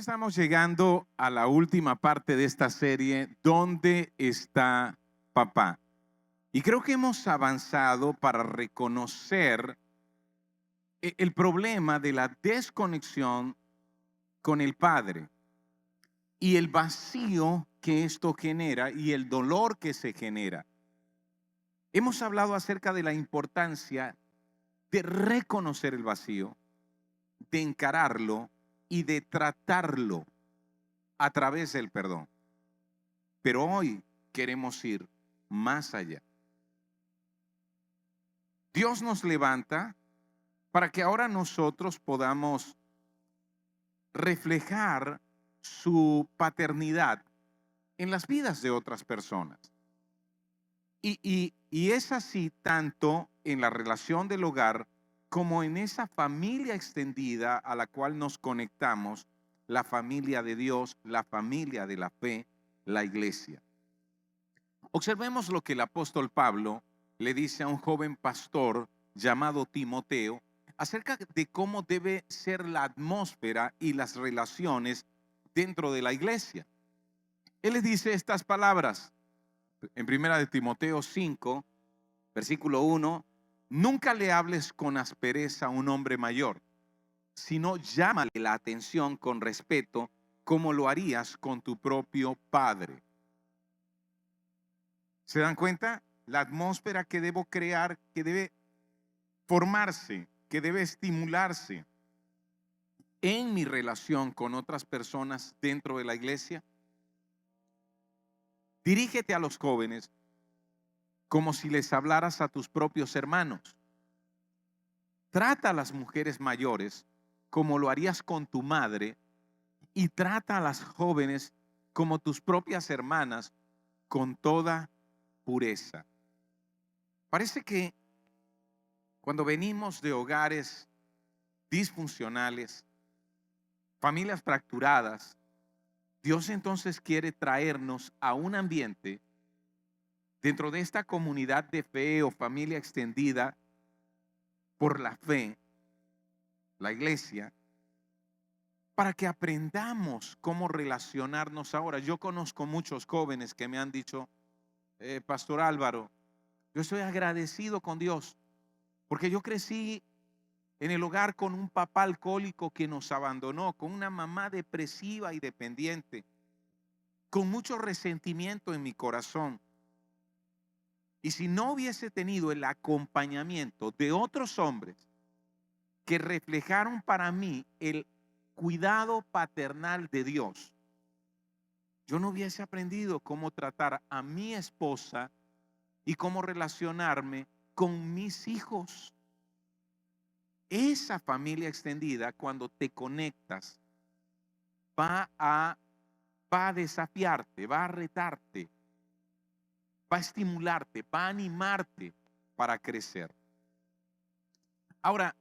estamos llegando a la última parte de esta serie, ¿Dónde está papá? Y creo que hemos avanzado para reconocer el problema de la desconexión con el Padre y el vacío que esto genera y el dolor que se genera. Hemos hablado acerca de la importancia de reconocer el vacío, de encararlo y de tratarlo a través del perdón. Pero hoy queremos ir más allá. Dios nos levanta para que ahora nosotros podamos reflejar su paternidad en las vidas de otras personas. Y es así tanto en la relación del hogar como en esa familia extendida a la cual nos conectamos, la familia de Dios, la familia de la fe, la iglesia. Observemos lo que el apóstol Pablo le dice a un joven pastor llamado Timoteo acerca de cómo debe ser la atmósfera y las relaciones dentro de la iglesia. Él le dice estas palabras en primera de Timoteo 5, versículo 1: nunca le hables con aspereza a un hombre mayor, sino llámale la atención con respeto, como lo harías con tu propio padre. ¿Se dan cuenta? La atmósfera que debo crear, que debe formarse, que debe estimularse en mi relación con otras personas dentro de la iglesia. Dirígete a los jóvenes como si les hablaras a tus propios hermanos. Trata a las mujeres mayores como lo harías con tu madre, y trata a las jóvenes como tus propias hermanas con toda pureza. Parece que cuando venimos de hogares disfuncionales, familias fracturadas, Dios entonces quiere traernos a un ambiente dentro de esta comunidad de fe o familia extendida por la fe, la iglesia, para que aprendamos cómo relacionarnos ahora. Yo conozco muchos jóvenes que me han dicho, Pastor Álvaro, yo estoy agradecido con Dios porque yo crecí en el hogar con un papá alcohólico que nos abandonó, con una mamá depresiva y dependiente, con mucho resentimiento en mi corazón. Y si no hubiese tenido el acompañamiento de otros hombres que reflejaron para mí el cuidado paternal de Dios, yo no hubiese aprendido cómo tratar a mi esposa y cómo relacionarme con mis hijos. Esa familia extendida, cuando te conectas, va a desafiarte, va a retarte, va a estimularte, va a animarte para crecer. Ahora,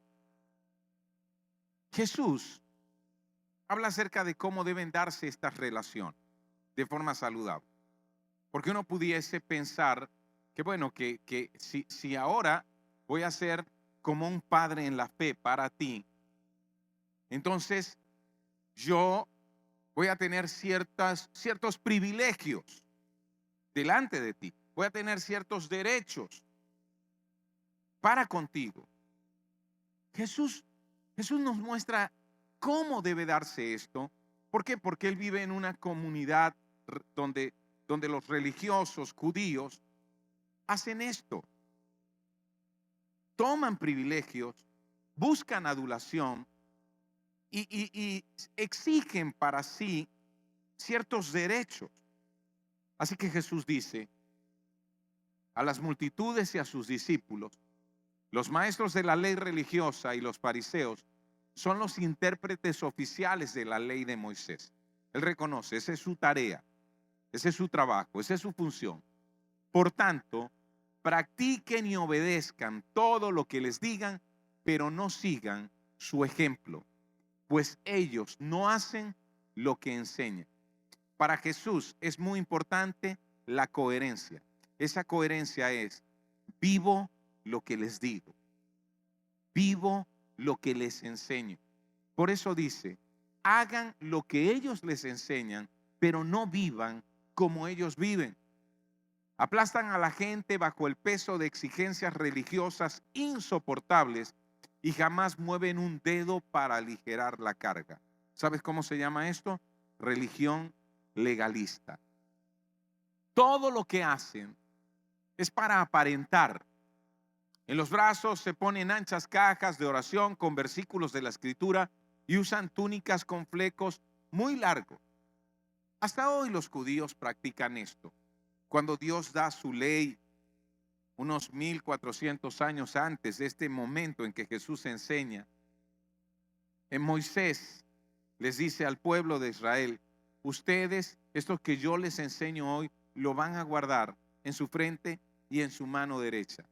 Jesús habla acerca de cómo deben darse estas relaciones de forma saludable. Porque uno pudiese pensar que, bueno, que si ahora voy a ser como un padre en la fe para ti, entonces yo voy a tener ciertos privilegios delante de ti. Voy a tener ciertos derechos para contigo. Jesús nos muestra cómo debe darse esto. ¿Por qué? Porque Él vive en una comunidad donde los religiosos judíos hacen esto. Toman privilegios, buscan adulación y exigen para sí ciertos derechos. Así que Jesús dice a las multitudes y a sus discípulos: los maestros de la ley religiosa y los fariseos son los intérpretes oficiales de la ley de Moisés. Él reconoce, esa es su tarea, ese es su trabajo, esa es su función. Por tanto, practiquen y obedezcan todo lo que les digan, pero no sigan su ejemplo, pues ellos no hacen lo que enseñan. Para Jesús es muy importante la coherencia. Esa coherencia es: vivo lo que les digo, vivo lo que les enseño. Por eso dice: hagan lo que ellos les enseñan, pero no vivan como ellos viven. Aplastan a la gente bajo el peso de exigencias religiosas insoportables y jamás mueven un dedo para aligerar la carga. ¿Sabes cómo se llama esto? Religión legalista. Todo lo que hacen es para aparentar. En los brazos se ponen anchas cajas de oración con versículos de la Escritura y usan túnicas con flecos muy largos. Hasta hoy los judíos practican esto. Cuando Dios da su ley, unos 1400 años antes de este momento en que Jesús enseña, en Moisés les dice al pueblo de Israel: ustedes, esto que yo les enseño hoy, lo van a guardar en su frente y en su mano derecha.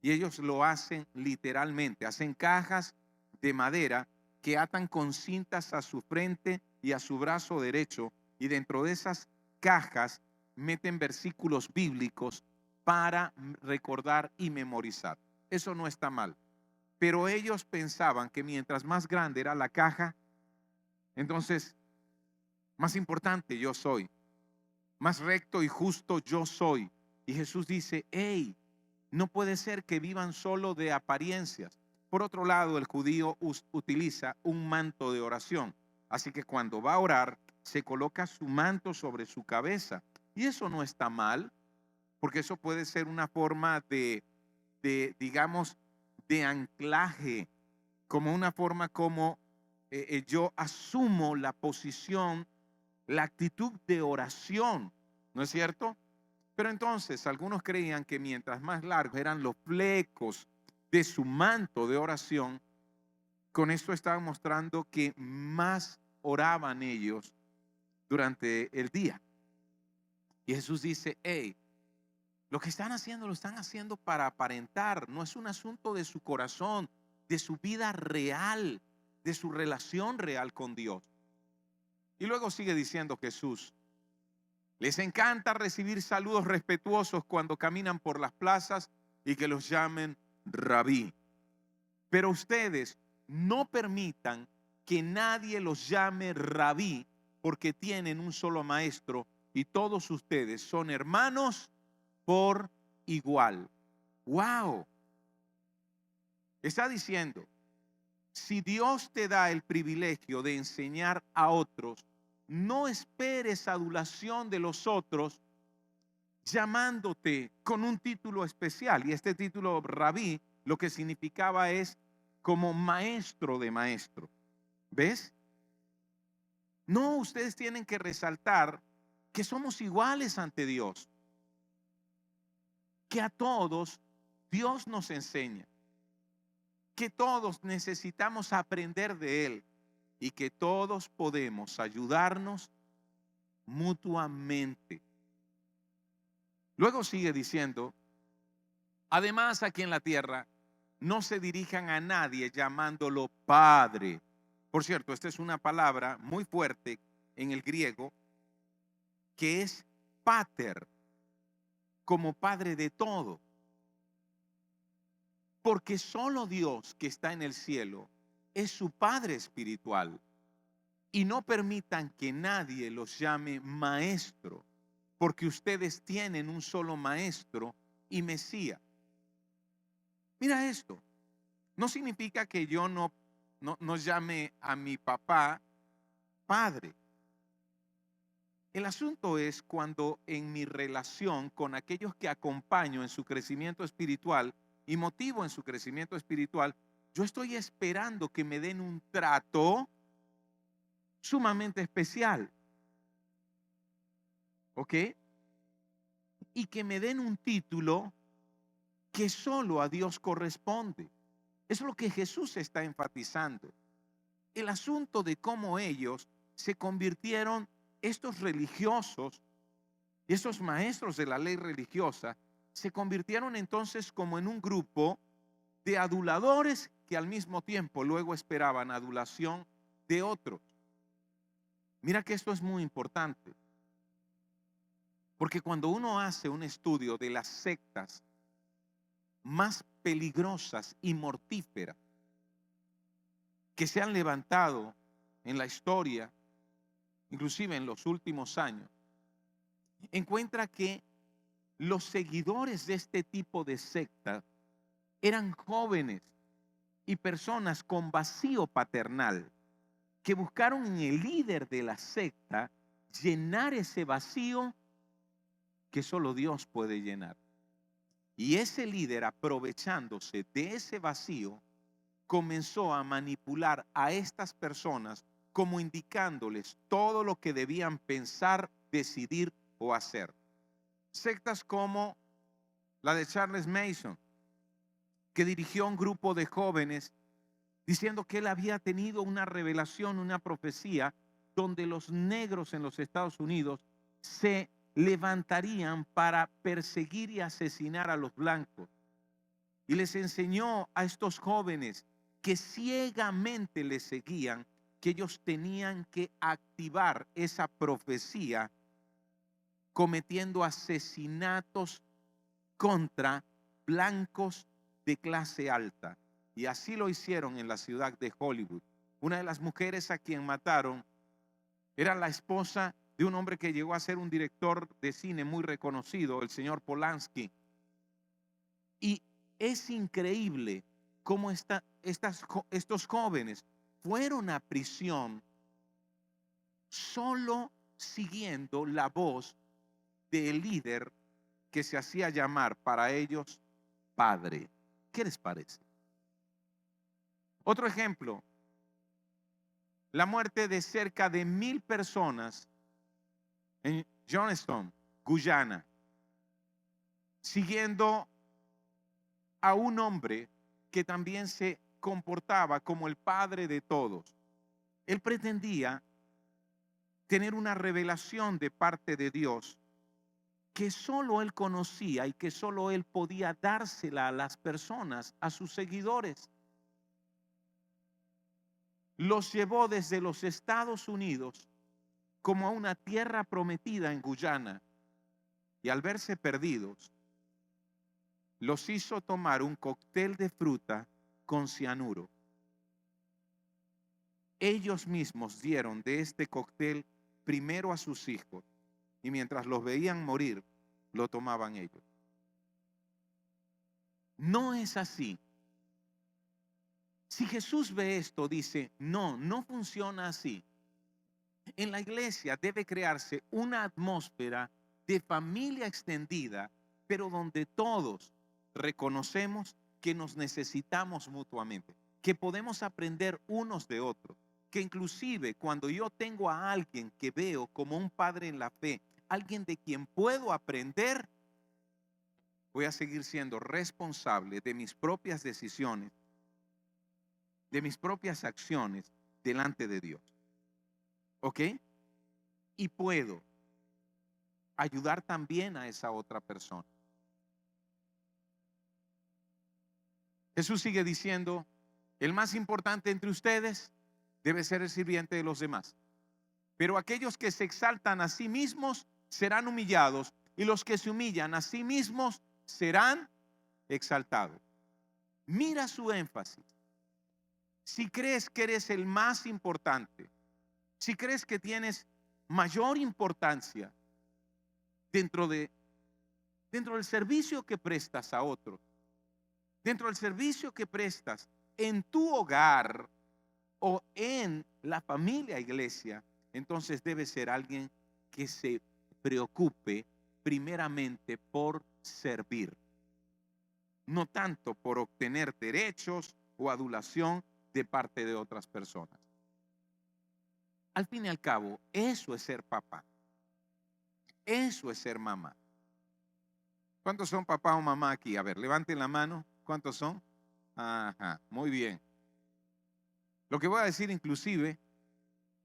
Y ellos lo hacen literalmente, hacen cajas de madera que atan con cintas a su frente y a su brazo derecho, y dentro de esas cajas meten versículos bíblicos para recordar y memorizar. Eso no está mal, pero ellos pensaban que mientras más grande era la caja, entonces más importante yo soy, más recto y justo yo soy. Y Jesús dice: hey, no puede ser que vivan solo de apariencias. Por otro lado, el judío utiliza un manto de oración. Así que cuando va a orar, se coloca su manto sobre su cabeza. Y eso no está mal, porque eso puede ser una forma digamos, de anclaje, como una forma como yo asumo la posición, la actitud de oración, ¿no es cierto? Pero entonces algunos creían que mientras más largos eran los flecos de su manto de oración, con esto estaban mostrando que más oraban ellos durante el día. Y Jesús dice: hey, lo que están haciendo lo están haciendo para aparentar, no es un asunto de su corazón, de su vida real, de su relación real con Dios. Y luego sigue diciendo Jesús: les encanta recibir saludos respetuosos cuando caminan por las plazas y que los llamen rabí. Pero ustedes no permitan que nadie los llame rabí, porque tienen un solo maestro y todos ustedes son hermanos por igual. ¡Wow! Está diciendo: si Dios te da el privilegio de enseñar a otros, no esperes adulación de los otros llamándote con un título especial. Y este título rabí lo que significaba es como maestro de maestro. ¿Ves? No, ustedes tienen que resaltar que somos iguales ante Dios, que a todos Dios nos enseña, que todos necesitamos aprender de Él y que todos podemos ayudarnos mutuamente. Luego sigue diciendo: además, aquí en la tierra no se dirijan a nadie llamándolo Padre. Por cierto, esta es una palabra muy fuerte en el griego, que es pater, como padre de todo. Porque solo Dios, que está en el cielo, es su Padre espiritual. Y no permitan que nadie los llame maestro, porque ustedes tienen un solo maestro y Mesías. Mira esto. No significa que yo no llame a mi papá padre. El asunto es cuando en mi relación con aquellos que acompaño en su crecimiento espiritual y motivo en su crecimiento espiritual, yo estoy esperando que me den un trato sumamente especial. ¿Ok? Y que me den un título que solo a Dios corresponde. Eso es lo que Jesús está enfatizando. El asunto de cómo ellos se convirtieron, estos religiosos y estos maestros de la ley religiosa, se convirtieron entonces como en un grupo de aduladores que al mismo tiempo luego esperaban adulación de otros. Mira que esto es muy importante, porque cuando uno hace un estudio de las sectas más peligrosas y mortíferas que se han levantado en la historia, inclusive en los últimos años, encuentra que los seguidores de este tipo de secta eran jóvenes y personas con vacío paternal que buscaron en el líder de la secta llenar ese vacío que solo Dios puede llenar. Y ese líder, aprovechándose de ese vacío, comenzó a manipular a estas personas como indicándoles todo lo que debían pensar, decidir o hacer. Sectas como la de Charles Mason, que dirigió un grupo de jóvenes diciendo que él había tenido una revelación, una profecía, donde los negros en los Estados Unidos se levantarían para perseguir y asesinar a los blancos. Y les enseñó a estos jóvenes que ciegamente le seguían, que ellos tenían que activar esa profecía cometiendo asesinatos contra blancos de clase alta. Y así lo hicieron en la ciudad de Hollywood. Una de las mujeres a quien mataron era la esposa de un hombre que llegó a ser un director de cine muy reconocido, el señor Polanski. Y es increíble cómo estos jóvenes fueron a prisión solo siguiendo la voz del líder que se hacía llamar para ellos padre. ¿Qué les parece? Otro ejemplo, la muerte de cerca de 1,000 personas en Johnstown, Guyana, siguiendo a un hombre que también se comportaba como el padre de todos. Él pretendía tener una revelación de parte de Dios que solo él conocía y que solo él podía dársela a las personas, a sus seguidores. Los llevó desde los Estados Unidos como a una tierra prometida en Guyana, y al verse perdidos, los hizo tomar un cóctel de fruta con cianuro. Ellos mismos dieron de este cóctel primero a sus hijos, y mientras los veían morir, lo tomaban ellos. No es así. Si Jesús ve esto, dice, no funciona así. En la iglesia debe crearse una atmósfera de familia extendida, pero donde todos reconocemos que nos necesitamos mutuamente, que podemos aprender unos de otros, que inclusive cuando yo tengo a alguien que veo como un padre en la fe, alguien de quien puedo aprender, voy a seguir siendo responsable de mis propias decisiones, de mis propias acciones delante de Dios. ¿Ok? Y puedo ayudar también a esa otra persona. Jesús sigue diciendo, el más importante entre ustedes debe ser el sirviente de los demás. Pero aquellos que se exaltan a sí mismos serán humillados, y los que se humillan a sí mismos serán exaltados. Mira su énfasis. Si crees que eres el más importante, si crees que tienes mayor importancia dentro del servicio que prestas a otros, dentro del servicio que prestas en tu hogar o en la familia iglesia, entonces debe ser alguien que se preocupe primeramente por servir, no tanto por obtener derechos o adulación de parte de otras personas. Al fin y al cabo, eso es ser papá. Eso es ser mamá. ¿Cuántos son papá o mamá aquí? A ver, levanten la mano. ¿Cuántos son? Ajá, muy bien. Lo que voy a decir inclusive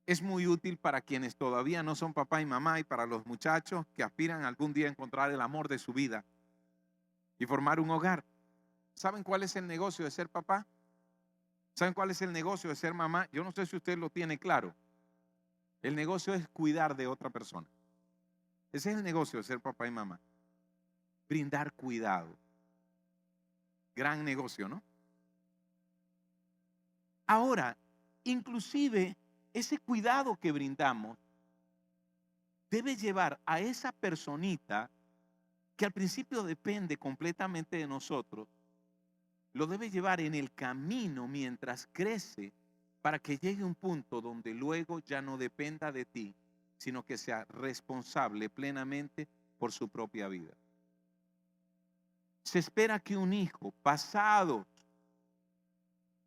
es muy útil para quienes todavía no son papá y mamá, y para los muchachos que aspiran algún día a encontrar el amor de su vida y formar un hogar. ¿Saben cuál es el negocio de ser papá? ¿Saben cuál es el negocio de ser mamá? Yo no sé si usted lo tiene claro. El negocio es cuidar de otra persona. Ese es el negocio de ser papá y mamá. Brindar cuidado. Gran negocio, ¿no? Ahora, inclusive ese cuidado que brindamos debe llevar a esa personita que al principio depende completamente de nosotros, lo debe llevar en el camino mientras crece para que llegue a un punto donde luego ya no dependa de ti, sino que sea responsable plenamente por su propia vida. Se espera que un hijo, pasados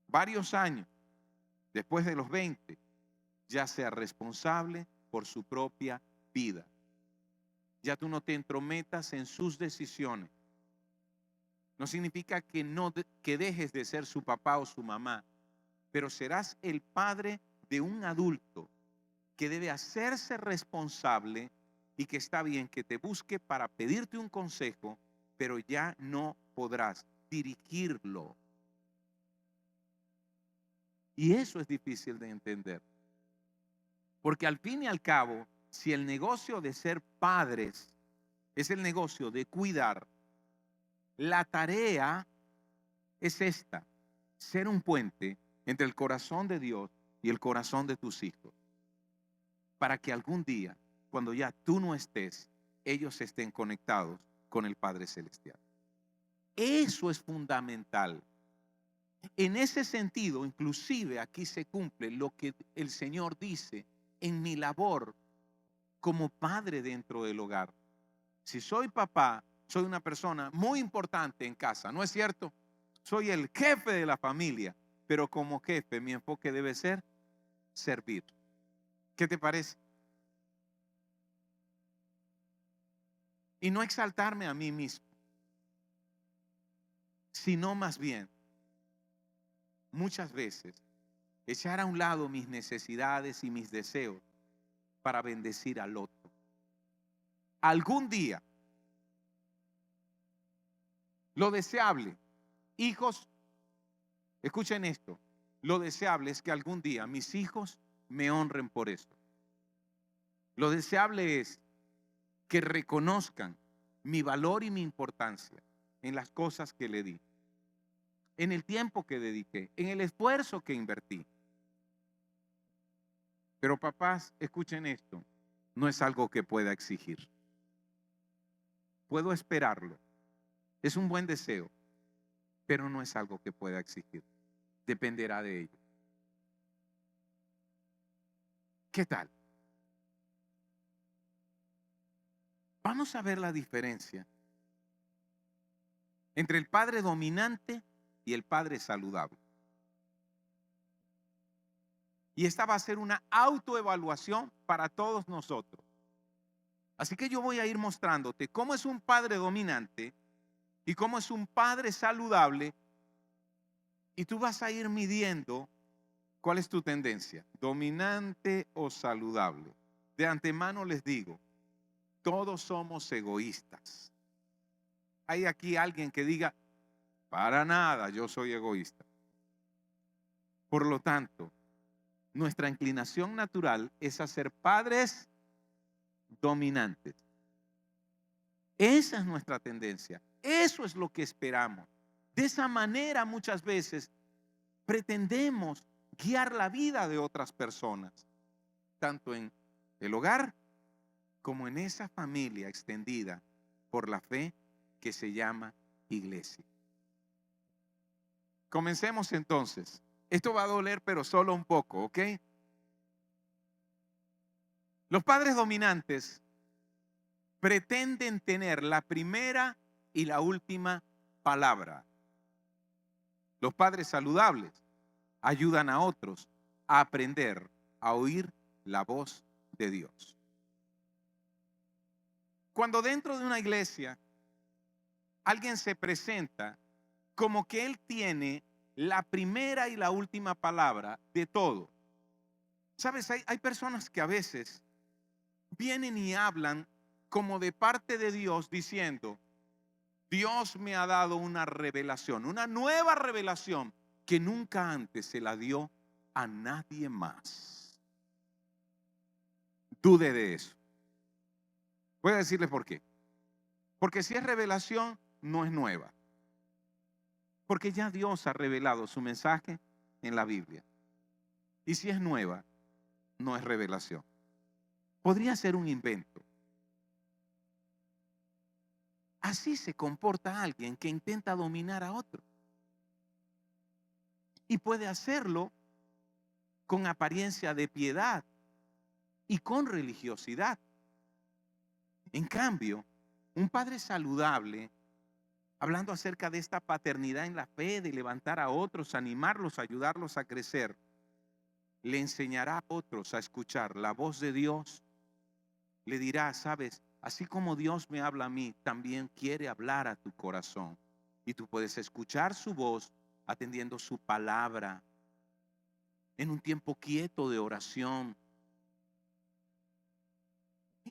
varios años, después de los 20, ya sea responsable por su propia vida. Ya tú no te entrometas en sus decisiones. No significa que dejes de ser su papá o su mamá, pero serás el padre de un adulto que debe hacerse responsable y que está bien que te busque para pedirte un consejo, pero ya no podrás dirigirlo. Y eso es difícil de entender. Porque al fin y al cabo, si el negocio de ser padres es el negocio de cuidar, la tarea es esta: ser un puente entre el corazón de Dios y el corazón de tus hijos, para que algún día, cuando ya tú no estés, ellos estén conectados con el Padre Celestial. Eso es fundamental. En ese sentido, inclusive aquí se cumple lo que el Señor dice en mi labor como padre dentro del hogar. Si soy papá, soy una persona muy importante en casa, ¿no es cierto? Soy el jefe de la familia, pero como jefe mi enfoque debe ser servir. ¿Qué te parece? Y no exaltarme a mí mismo, sino más bien, muchas veces, echar a un lado mis necesidades y mis deseos para bendecir al otro. Algún día, lo deseable, hijos, escuchen esto, lo deseable es que algún día mis hijos me honren por esto. Lo deseable es que reconozcan mi valor y mi importancia en las cosas que le di, en el tiempo que dediqué, en el esfuerzo que invertí. Pero papás, escuchen esto, no es algo que pueda exigir. Puedo esperarlo, es un buen deseo, pero no es algo que pueda exigir. Dependerá de ello. ¿Qué tal? Vamos a ver la diferencia entre el padre dominante y el padre saludable. Y esta va a ser una autoevaluación para todos nosotros. Así que yo voy a ir mostrándote cómo es un padre dominante y cómo es un padre saludable, y tú vas a ir midiendo cuál es tu tendencia, dominante o saludable. De antemano les digo, todos somos egoístas. ¿Hay aquí alguien que diga, para nada, yo soy egoísta? Por lo tanto, nuestra inclinación natural es a ser padres dominantes. Esa es nuestra tendencia. Eso es lo que esperamos. De esa manera muchas veces pretendemos guiar la vida de otras personas, tanto en el hogar como en esa familia extendida por la fe que se llama iglesia. Comencemos entonces. Esto va a doler, pero solo un poco, ¿ok? Los padres dominantes pretenden tener la primera y la última palabra. Los padres saludables ayudan a otros a aprender a oír la voz de Dios. Cuando dentro de una iglesia alguien se presenta como que él tiene la primera y la última palabra de todo. ¿Sabes? Hay personas que a veces vienen y hablan como de parte de Dios diciendo, Dios me ha dado una revelación, una nueva revelación que nunca antes se la dio a nadie más. Dude de eso. Voy a decirle por qué. Porque si es revelación, no es nueva. Porque ya Dios ha revelado su mensaje en la Biblia. Y si es nueva, no es revelación. Podría ser un invento. Así se comporta alguien que intenta dominar a otro. Y puede hacerlo con apariencia de piedad y con religiosidad. En cambio, un padre saludable, hablando acerca de esta paternidad en la fe, de levantar a otros, animarlos, ayudarlos a crecer, le enseñará a otros a escuchar la voz de Dios. Le dirá, sabes, así como Dios me habla a mí, también quiere hablar a tu corazón. Y tú puedes escuchar su voz atendiendo su palabra en un tiempo quieto de oración.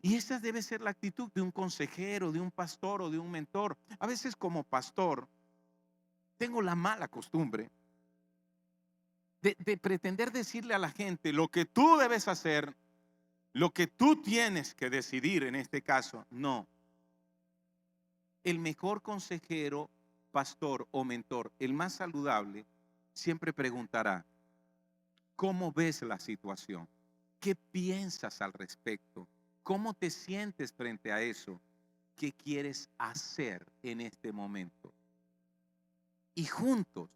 Y esa debe ser la actitud de un consejero, de un pastor o de un mentor. A veces como pastor tengo la mala costumbre de pretender decirle a la gente lo que tú debes hacer, lo que tú tienes que decidir en este caso. No. El mejor consejero, pastor o mentor, el más saludable, siempre preguntará, ¿cómo ves la situación? ¿Qué piensas al respecto? ¿Cómo te sientes frente a eso? ¿Qué quieres hacer en este momento? Y juntos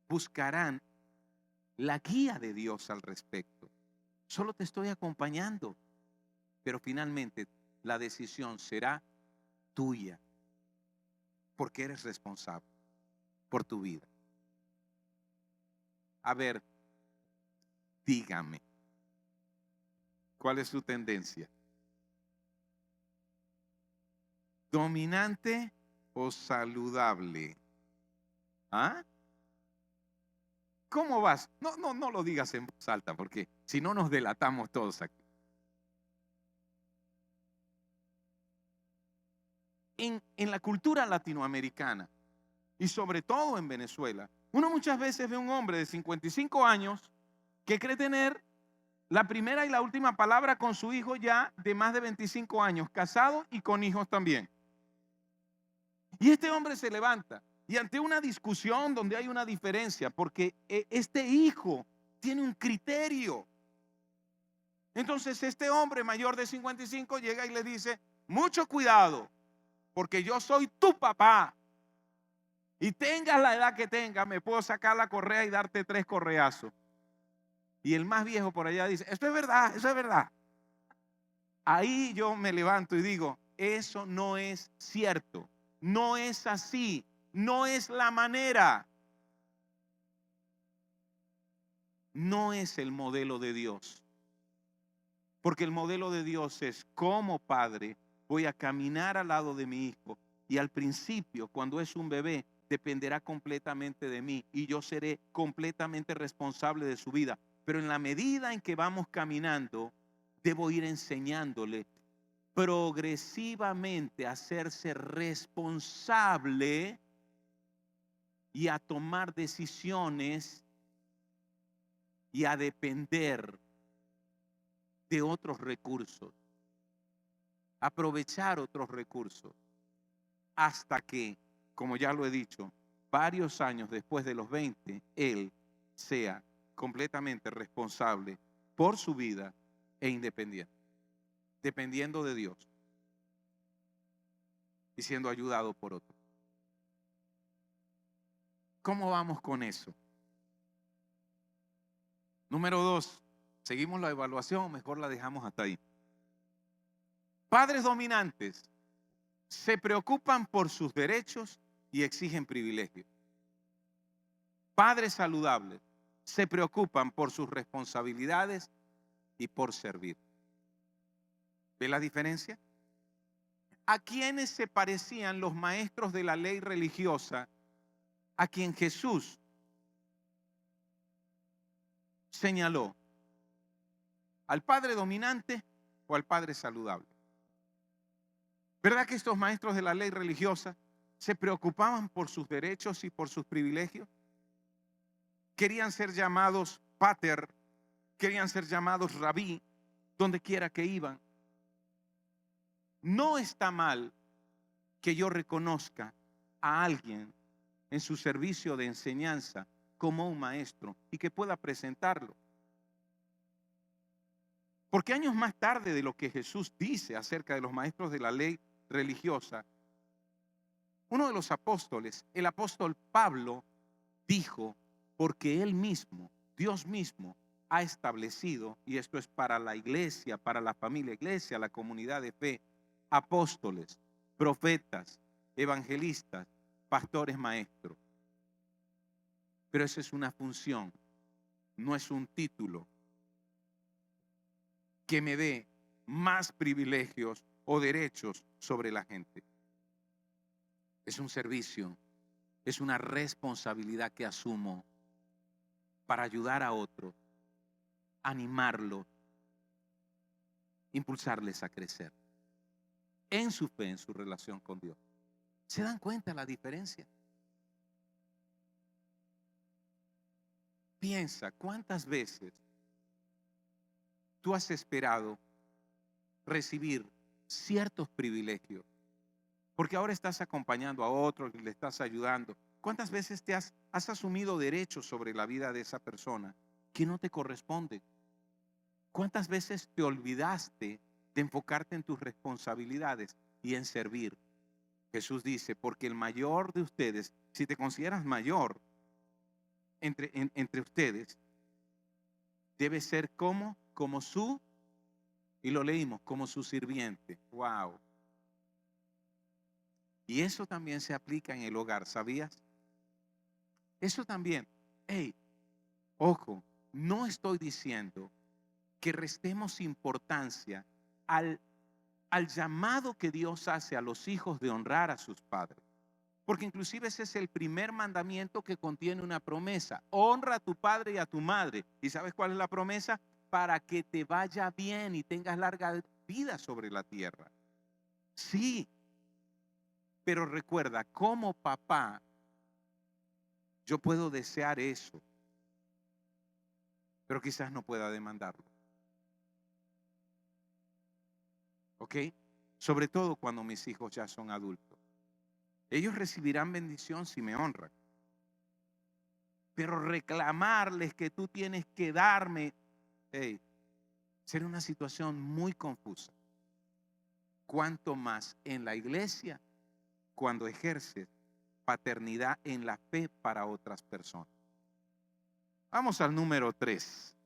buscarán la guía de Dios al respecto. Solo te estoy acompañando, pero finalmente la decisión será tuya, porque eres responsable por tu vida. A ver, dígame, ¿cuál es su tendencia? ¿Dominante o saludable? ¿Ah? ¿Cómo vas? No lo digas en voz alta, porque si no nos delatamos todos aquí. En la cultura latinoamericana, y sobre todo en Venezuela, uno muchas veces ve a un hombre de 55 años que cree tener la primera y la última palabra con su hijo ya de más de 25 años, casado y con hijos también. Y este hombre se levanta y ante una discusión donde hay una diferencia, porque este hijo tiene un criterio. Entonces este hombre mayor de 55 llega y le dice, mucho cuidado, porque yo soy tu papá. Y tengas la edad que tengas, me puedo sacar la correa y darte 3 correazos. Y el más viejo por allá dice, esto es verdad, eso es verdad. Ahí yo me levanto y digo, eso no es cierto, no es así, no es la manera. No es el modelo de Dios. Porque el modelo de Dios es, como padre, voy a caminar al lado de mi hijo. Y al principio, cuando es un bebé, dependerá completamente de mí. Y yo seré completamente responsable de su vida. Pero en la medida en que vamos caminando, debo ir enseñándole progresivamente a hacerse responsable y a tomar decisiones y a depender de otros recursos, aprovechar otros recursos, hasta que, como ya lo he dicho, varios años después de los 20, él sea completamente responsable por su vida e independiente, dependiendo de Dios y siendo ayudado por otros. ¿Cómo vamos con eso? Número 2, ¿seguimos la evaluación o mejor la dejamos hasta ahí? Padres dominantes se preocupan por sus derechos y exigen privilegios. Padres saludables se preocupan por sus responsabilidades y por servir. ¿Ve la diferencia? ¿A quiénes se parecían los maestros de la ley religiosa a quien Jesús señaló? ¿Al padre dominante o al padre saludable? ¿Verdad que estos maestros de la ley religiosa se preocupaban por sus derechos y por sus privilegios? Querían ser llamados pater, querían ser llamados rabí, donde quiera que iban. No está mal que yo reconozca a alguien en su servicio de enseñanza como un maestro y que pueda presentarlo. Porque años más tarde de lo que Jesús dice acerca de los maestros de la ley religiosa, uno de los apóstoles, el apóstol Pablo, dijo, porque él mismo, Dios mismo, ha establecido, y esto es para la iglesia, para la familia iglesia, la comunidad de fe, apóstoles, profetas, evangelistas, pastores, maestros. Pero esa es una función, no es un título que me dé más privilegios o derechos sobre la gente. Es un servicio, es una responsabilidad que asumo para ayudar a otros, animarlos, impulsarles a crecer en su fe, en su relación con Dios. ¿Se dan cuenta la diferencia? Piensa, ¿cuántas veces tú has esperado recibir ciertos privilegios? Porque ahora estás acompañando a otros y le estás ayudando. ¿Cuántas veces te has asumido derechos sobre la vida de esa persona que no te corresponden? ¿Cuántas veces te olvidaste de enfocarte en tus responsabilidades y en servir? Jesús dice, porque el mayor de ustedes, si te consideras mayor entre ustedes, debe ser como su, y lo leímos, como su sirviente. Wow. Y eso también se aplica en el hogar, ¿sabías? Eso también. Hey, ojo, no estoy diciendo que restemos importancia al llamado que Dios hace a los hijos de honrar a sus padres. Porque inclusive ese es el primer mandamiento que contiene una promesa. Honra a tu padre y a tu madre. ¿Y sabes cuál es la promesa? Para que te vaya bien y tengas larga vida sobre la tierra. Sí, pero recuerda, como papá, yo puedo desear eso, pero quizás no pueda demandarlo. ¿Ok? Sobre todo cuando mis hijos ya son adultos. Ellos recibirán bendición si me honran. Pero reclamarles que tú tienes que darme, hey, será una situación muy confusa. Cuanto más en la iglesia, cuando ejerces paternidad en la fe para otras personas. Vamos al número 3.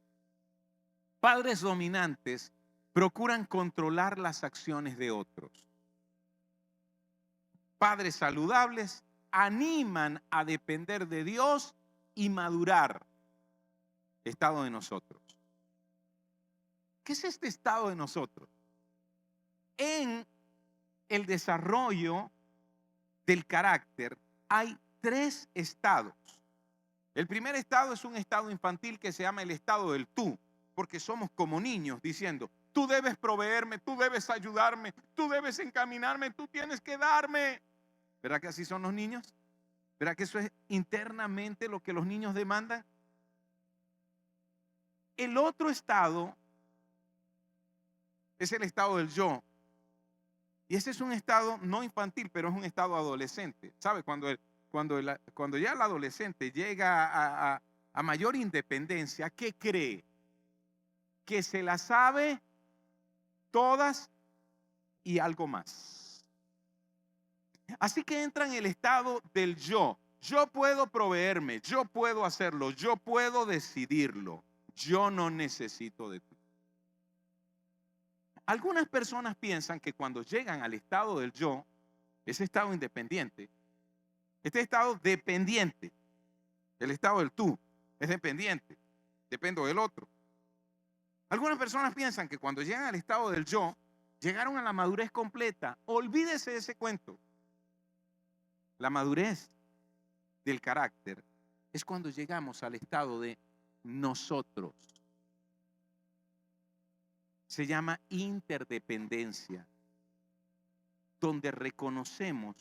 Padres dominantes procuran controlar las acciones de otros. Padres saludables animan a depender de Dios y madurar. Estado de nosotros. ¿Qué es este estado de nosotros? En el desarrollo del carácter hay 3 estados. El primer estado es un estado infantil que se llama el estado del tú, porque somos como niños diciendo, tú debes proveerme, tú debes ayudarme, tú debes encaminarme, tú tienes que darme. ¿Verdad que así son los niños? ¿Verdad que eso es internamente lo que los niños demandan? El otro estado es el estado del yo. Y ese es un estado no infantil, pero es un estado adolescente. ¿Sabe? Cuando ya el adolescente llega a mayor independencia, ¿qué cree? Que se la sabe todas y algo más. Así que entra en el estado del yo. Yo puedo proveerme, yo puedo hacerlo, yo puedo decidirlo. Yo no necesito de ti. Algunas personas piensan que cuando llegan al estado del yo, ese estado independiente, este estado dependiente, el estado del tú, es dependiente, dependo del otro. Algunas personas piensan que cuando llegan al estado del yo, llegaron a la madurez completa. Olvídese de ese cuento. La madurez del carácter es cuando llegamos al estado de nosotros. Se llama interdependencia, donde reconocemos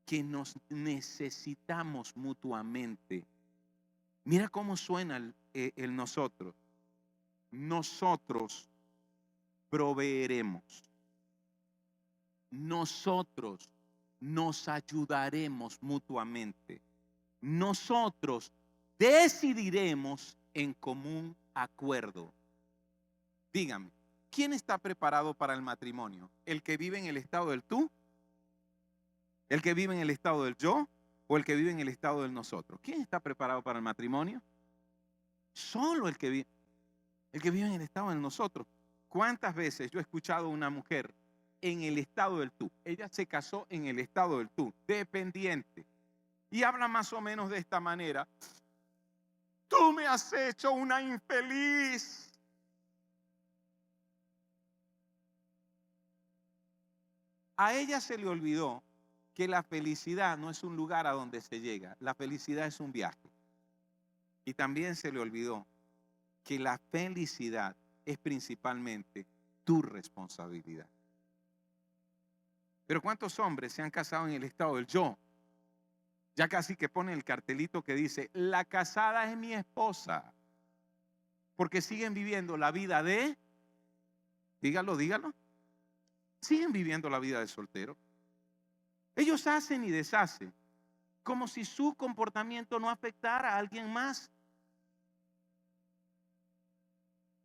que nos necesitamos mutuamente. Mira cómo suena el nosotros. Nosotros proveeremos. Nosotros nos ayudaremos mutuamente. Nosotros decidiremos en común acuerdo. Dígame, ¿Quién está preparado para el matrimonio? ¿El que vive en el estado del tú? ¿El que vive en el estado del yo? ¿O el que vive en el estado del nosotros? ¿Quién está preparado para el matrimonio? Solo el que vive en el estado del nosotros. ¿Cuántas veces yo he escuchado a una mujer en el estado del tú? Ella se casó en el estado del tú, dependiente. Y habla más o menos de esta manera: tú me has hecho una infeliz. A ella se le olvidó que la felicidad no es un lugar a donde se llega, la felicidad es un viaje. Y también se le olvidó que la felicidad es principalmente tu responsabilidad. Pero ¿cuántos hombres se han casado en el estado del yo? Ya casi que ponen el cartelito que dice: la casada es mi esposa. Porque siguen viviendo la vida de, dígalo, siguen viviendo la vida de soltero. Ellos hacen y deshacen como si su comportamiento no afectara a alguien más.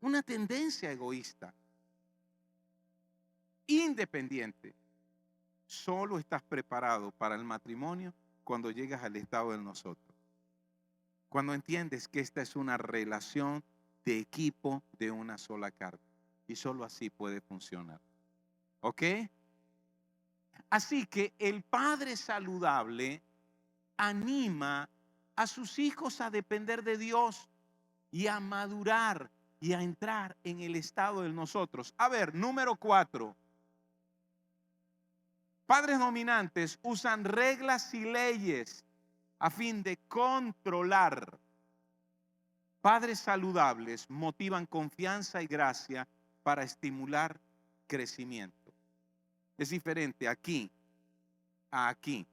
Una tendencia egoísta, independiente. Solo estás preparado para el matrimonio cuando llegas al estado del nosotros. Cuando entiendes que esta es una relación de equipo de una sola carne. Y solo así puede funcionar. ¿Ok? Así que el padre saludable anima a sus hijos a depender de Dios y a madurar y a entrar en el estado de nosotros. A ver, número 4. Padres dominantes usan reglas y leyes a fin de controlar. Padres saludables motivan confianza y gracia para estimular crecimiento. Es diferente aquí a aquí.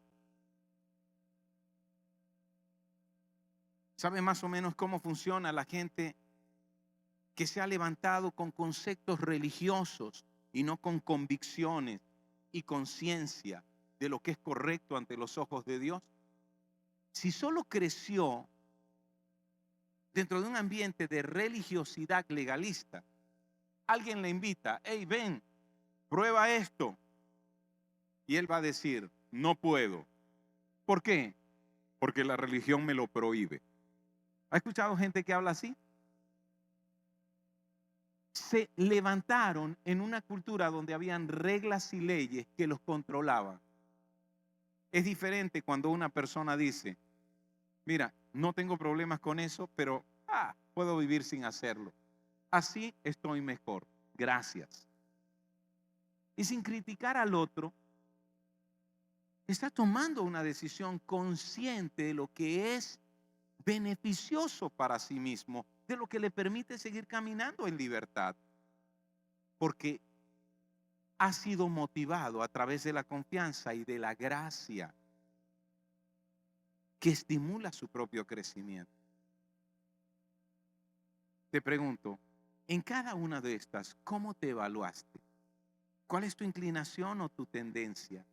¿Sabe más o menos cómo funciona la gente que se ha levantado con conceptos religiosos y no con convicciones y conciencia de lo que es correcto ante los ojos de Dios? Si solo creció dentro de un ambiente de religiosidad legalista, alguien le invita: hey, ven, prueba esto. Y él va a decir: no puedo. ¿Por qué? Porque la religión me lo prohíbe. ¿Ha escuchado gente que habla así? Se levantaron en una cultura donde habían reglas y leyes que los controlaban. Es diferente cuando una persona dice: mira, no tengo problemas con eso, pero puedo vivir sin hacerlo. Así estoy mejor. Gracias. Y sin criticar al otro, está tomando una decisión consciente de lo que es beneficioso para sí mismo, de lo que le permite seguir caminando en libertad. Porque ha sido motivado a través de la confianza y de la gracia que estimula su propio crecimiento. Te pregunto, en cada una de estas, ¿cómo te evaluaste? ¿Cuál es tu inclinación o tu tendencia?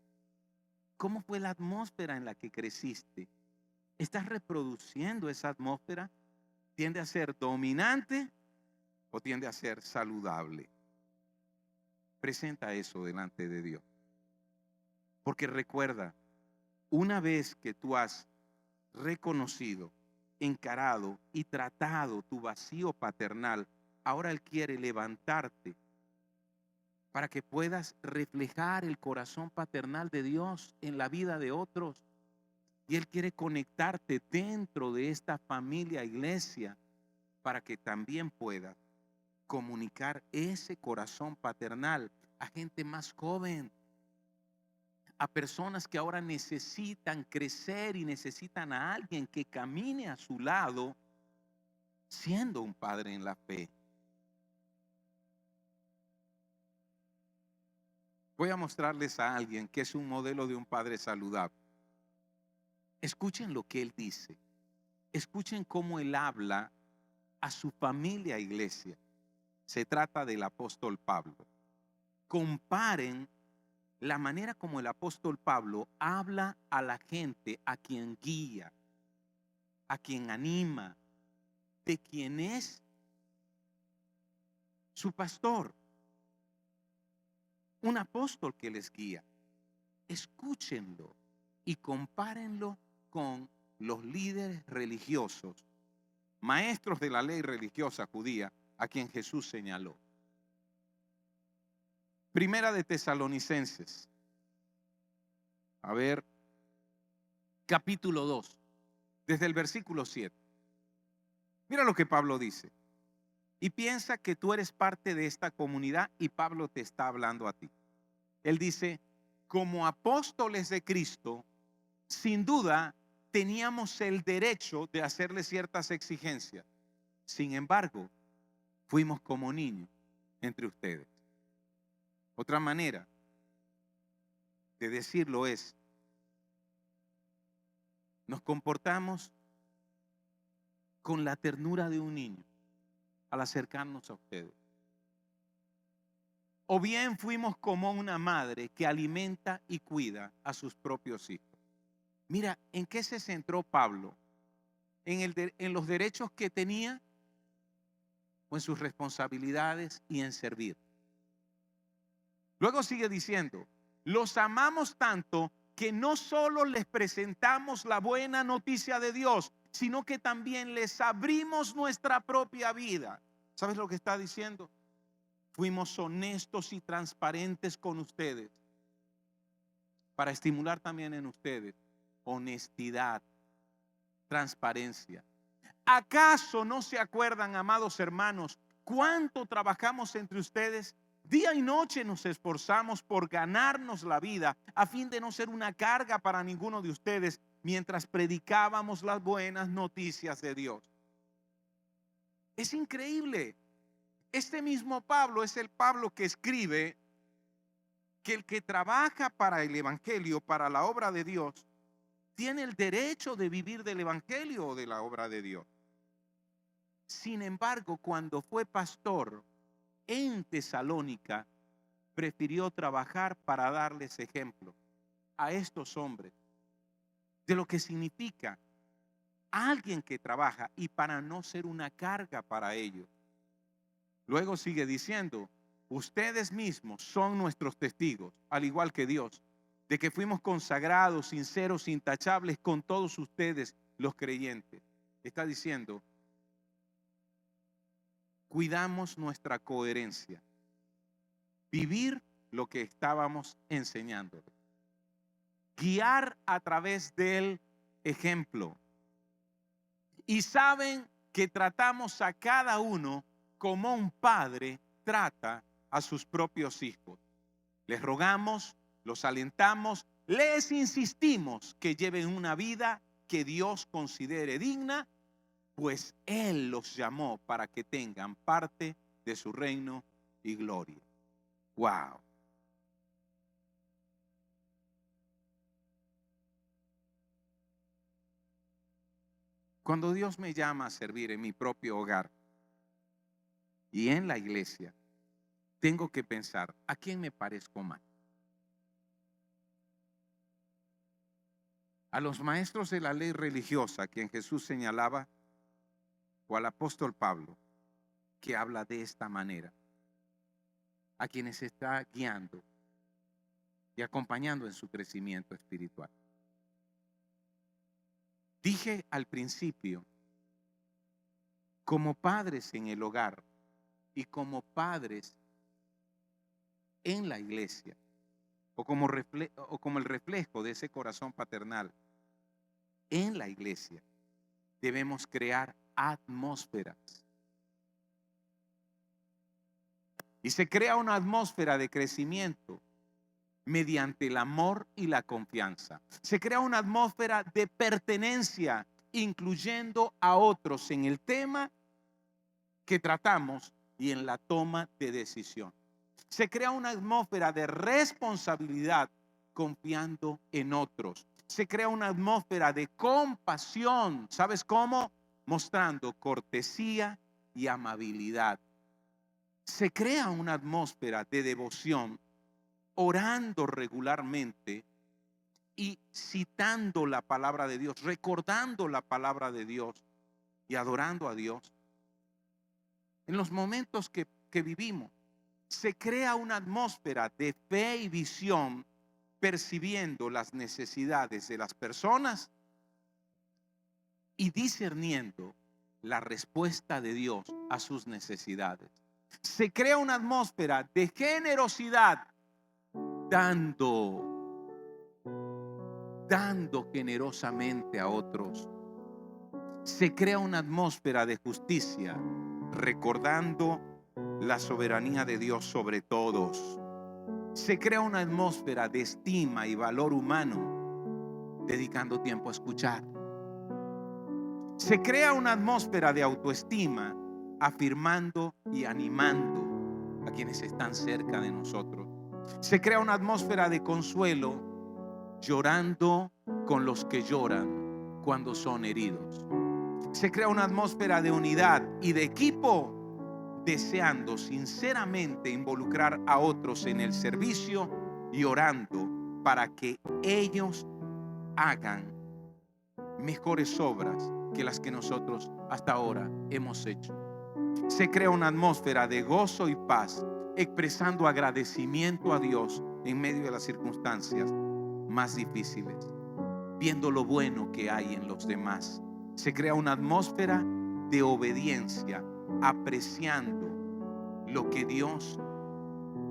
¿Cómo fue la atmósfera en la que creciste? ¿Estás reproduciendo esa atmósfera? ¿Tiende a ser dominante o tiende a ser saludable? Presenta eso delante de Dios. Porque recuerda, una vez que tú has reconocido, encarado y tratado tu vacío paternal, ahora Él quiere levantarte para que puedas reflejar el corazón paternal de Dios en la vida de otros. Y Él quiere conectarte dentro de esta familia iglesia para que también puedas comunicar ese corazón paternal a gente más joven, a personas que ahora necesitan crecer y necesitan a alguien que camine a su lado siendo un padre en la fe. Voy a mostrarles a alguien que es un modelo de un padre saludable. Escuchen lo que él dice. Escuchen cómo él habla a su familia iglesia. Se trata del apóstol Pablo. Comparen la manera como el apóstol Pablo habla a la gente, a quien guía, a quien anima, de quien es su pastor. un apóstol que les guía. Escúchenlo y compárenlo con los líderes religiosos, maestros de la ley religiosa judía, a quien Jesús señaló. Primera de Tesalonicenses, a ver, capítulo 2, desde el versículo 7. Mira lo que Pablo dice. Y piensa que tú eres parte de esta comunidad y Pablo te está hablando a ti. Él dice, como apóstoles de Cristo, sin duda teníamos el derecho de hacerle ciertas exigencias. Sin embargo, fuimos como niños entre ustedes. Otra manera de decirlo es, nos comportamos con la ternura de un niño al acercarnos a ustedes. O bien fuimos como una madre que alimenta y cuida a sus propios hijos. Mira, ¿en qué se centró Pablo? ¿En los derechos que tenía o en sus responsabilidades y en servir? Luego sigue diciendo, los amamos tanto que no solo les presentamos la buena noticia de Dios, sino que también les abrimos nuestra propia vida. ¿Sabes lo que está diciendo? Fuimos honestos y transparentes con ustedes para estimular también en ustedes honestidad, transparencia. ¿Acaso no se acuerdan, amados hermanos, cuánto trabajamos entre ustedes? Día y noche nos esforzamos por ganarnos la vida a fin de no ser una carga para ninguno de ustedes mientras predicábamos las buenas noticias de Dios. Es increíble. Este mismo Pablo es el Pablo que escribe que el que trabaja para el evangelio, para la obra de Dios, tiene el derecho de vivir del evangelio o de la obra de Dios. Sin embargo, cuando fue pastor en Tesalónica, prefirió trabajar para darles ejemplo a estos hombres de lo que significa alguien que trabaja y para no ser una carga para ellos. Luego sigue diciendo, ustedes mismos son nuestros testigos, al igual que Dios, de que fuimos consagrados, sinceros, intachables con todos ustedes los creyentes. Está diciendo, cuidamos nuestra coherencia, vivir lo que estábamos enseñando, guiar a través del ejemplo. Y saben que tratamos a cada uno como un padre trata a sus propios hijos. Les rogamos, los alentamos, les insistimos que lleven una vida que Dios considere digna, pues Él los llamó para que tengan parte de su reino y gloria. Wow. Cuando Dios me llama a servir en mi propio hogar y en la iglesia, tengo que pensar, ¿a quién me parezco más? ¿A los maestros de la ley religiosa a quien Jesús señalaba o al apóstol Pablo que habla de esta manera? A quienes está guiando y acompañando en su crecimiento espiritual. Dije al principio, como padres en el hogar y como padres en la iglesia, o como el reflejo de ese corazón paternal en la iglesia, debemos crear atmósferas. Y se crea una atmósfera de crecimiento mediante el amor y la confianza. Se crea una atmósfera de pertenencia, incluyendo a otros en el tema que tratamos y en la toma de decisión. Se crea una atmósfera de responsabilidad confiando en otros. Se crea una atmósfera de compasión. ¿Sabes cómo? Mostrando cortesía y amabilidad. Se crea una atmósfera de devoción, orando regularmente y citando la palabra de Dios, recordando la palabra de Dios y adorando a Dios. En los momentos que vivimos, Se crea una atmósfera de fe y visión, percibiendo las necesidades de las personas y discerniendo la respuesta de Dios a sus necesidades. Se crea una atmósfera de generosidad, dando generosamente a otros. Se crea una atmósfera de justicia, recordando la soberanía de Dios sobre todos. Se crea una atmósfera de estima y valor humano, dedicando tiempo a escuchar. Se crea una atmósfera de autoestima, afirmando y animando a quienes están cerca de nosotros. Se crea una atmósfera de consuelo, llorando con los que lloran cuando son heridos. Se crea una atmósfera de unidad y de equipo, deseando sinceramente involucrar a otros en el servicio y orando para que ellos hagan mejores obras que las que nosotros hasta ahora hemos hecho. Se crea una atmósfera de gozo y paz, expresando agradecimiento a Dios en medio de las circunstancias más difíciles, viendo lo bueno que hay en los demás. Se crea una atmósfera de obediencia, apreciando lo que Dios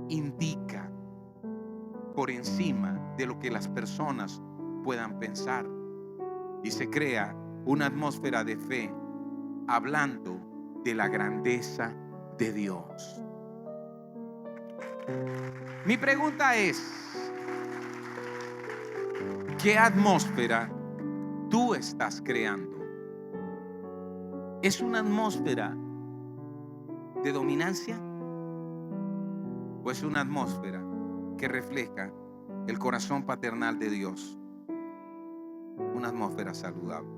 indica por encima de lo que las personas puedan pensar. Y se crea una atmósfera de fe, hablando de la grandeza de Dios. Mi pregunta es, ¿qué atmósfera tú estás creando? ¿Es una atmósfera de dominancia o es una atmósfera que refleja el corazón paternal de Dios? Una atmósfera saludable.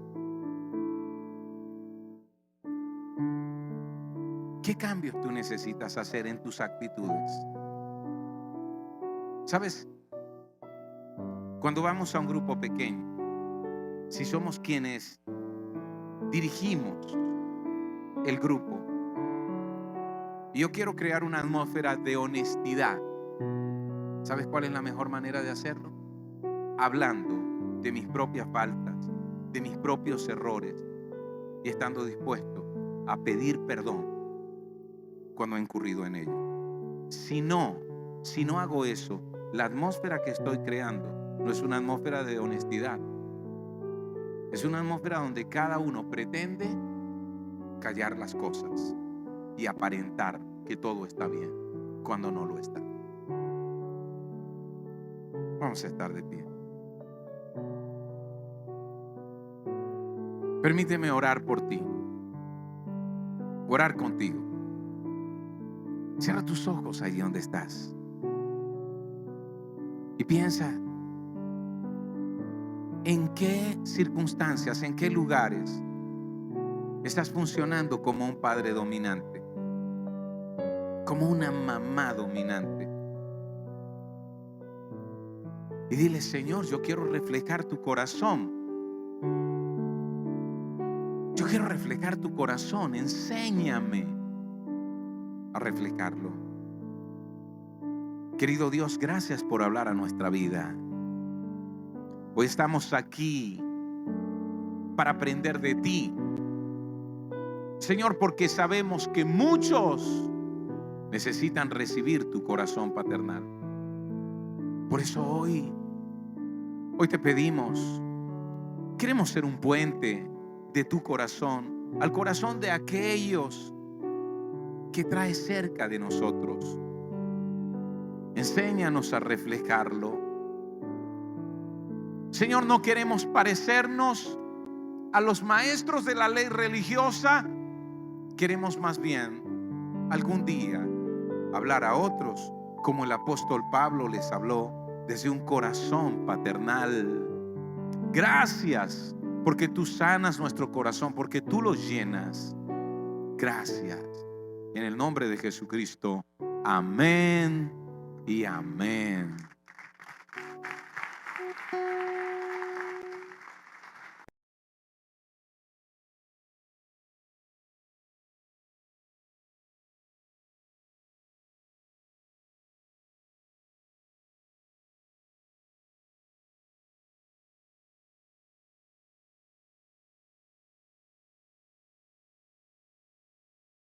¿Qué cambios tú necesitas hacer en tus actitudes? ¿Sabes? Cuando vamos a un grupo pequeño, si somos quienes dirigimos el grupo, y yo quiero crear una atmósfera de honestidad, ¿sabes cuál es la mejor manera de hacerlo? Hablando de mis propias faltas, de mis propios errores, y estando dispuesto a pedir perdón cuando he incurrido en ello. Si no hago eso, la atmósfera que estoy creando no es una atmósfera de honestidad. Es una atmósfera donde cada uno pretende callar las cosas y aparentar que todo está bien cuando no lo está. Vamos a estar de pie. Permíteme orar por ti, orar contigo. Cierra tus ojos ahí donde estás y piensa en qué circunstancias, en qué lugares estás funcionando como un padre dominante, como una mamá dominante. Y dile: Señor, yo quiero reflejar tu corazón. Yo quiero reflejar tu corazón. Enséñame a reflejarlo. Querido Dios, gracias por hablar a nuestra vida. Hoy estamos aquí para aprender de ti, Señor, porque sabemos que muchos necesitan recibir tu corazón paternal. Por eso hoy te pedimos, queremos ser un puente de tu corazón al corazón de aquellos que traes cerca de nosotros. Enséñanos a reflejarlo. Señor, no queremos parecernos a los maestros de la ley religiosa. Queremos más bien algún día hablar a otros como el apóstol Pablo les habló, desde un corazón paternal. Gracias porque tú sanas nuestro corazón, porque tú lo llenas. Gracias. En el nombre de Jesucristo. Amén y amén.